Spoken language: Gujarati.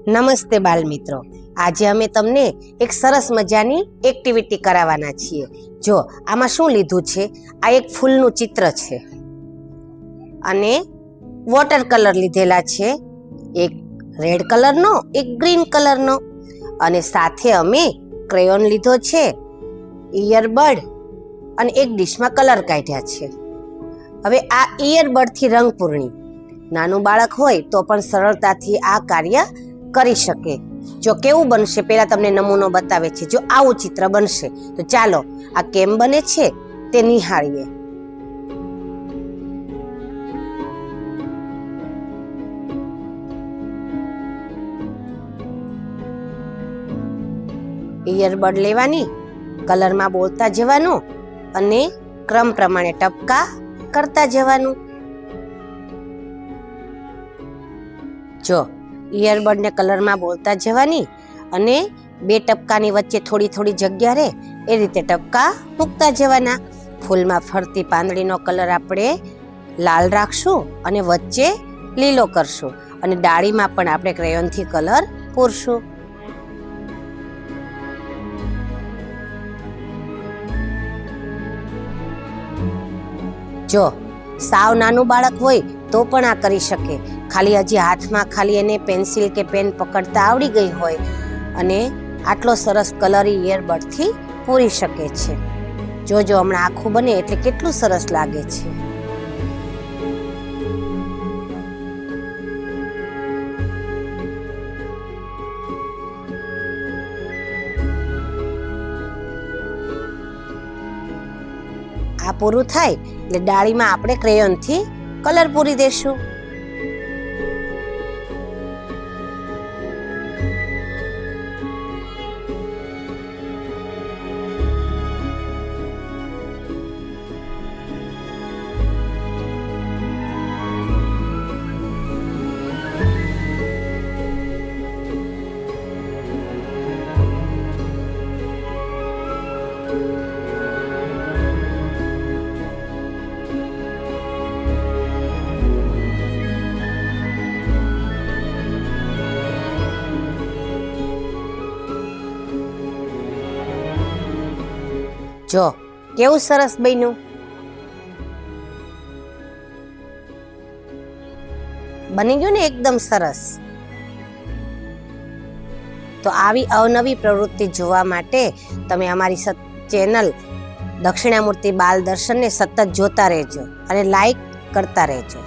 નમસ્તે બાલ મિત્રો, આજે અમે તમને એક સરસ મજાની એક્ટિવિટી કરાવવાના છીએ. જો આમાં શું લીધું છે, આ એક ફૂલનું ચિત્ર છે અને વોટર કલર લીધેલા છે, એક રેડ કલરનો, એક ગ્રીન કલરનો, અને સાથે અમે ક્રેયોન લીધો છે, ઇયરબડ અને એક ડીશમાં કલર કાઢ્યા છે. હવે આ ઇયરબડથી રંગ પૂરણી નાનું બાળક હોય તો પણ સરળતાથી આ કાર્ય કરી શકે. જો કેવું બનશે પહેલા તમને નમૂનો બતાવે છે. જો આવું ચિત્ર બનશે તો ચાલો આ કેમ બને છે તે નિહાળીએ. ઇયરબડ લેવાની, કલરમાં બોલતા જવાનું અને ક્રમ પ્રમાણે ટપકા કરતા જવાનું. જો ઇયરબડને કલરમાં બોલતા જવાની અને બે ટપકાની વચ્ચે થોડી થોડી જગ્યા રહે એ રીતે ટપકા મૂકતા જવાના. ફૂલમાં ફરતી પાંદડીનો કલર આપણે લાલ રાખશું અને વચ્ચે લીલો કરશું, અને ડાળીમાં પણ આપણે ક્રેયોનથી કલર પૂરશું. જો સાવ નાનું બાળક હોય તો પણ આ કરી શકે. ખાલી હજી હાથમાં ખાલી એને પેન્સિલ કે પેન પકડતા આવડી ગઈ હોય અને આટલો સરસ કલર ઇયરબડથી પૂરી શકે છે. જોજો હમણાં આખું બને એટલે કેટલું સરસ લાગે છે. આ પૂરું થાય એટલે ડાળીમાં આપણે ક્રેયોનથી કલર પૂરી દેશું. જો કેવું સરસ બન્યું. બની ગયું ને એકદમ સરસ. તો આવી અવનવી પ્રવૃત્તિ જોવા માટે તમે અમારી ચેનલ દક્ષિણામૂર્તિ બાલ દર્શનને સતત જોતા રહેજો અને લાઈક કરતા રહેજો.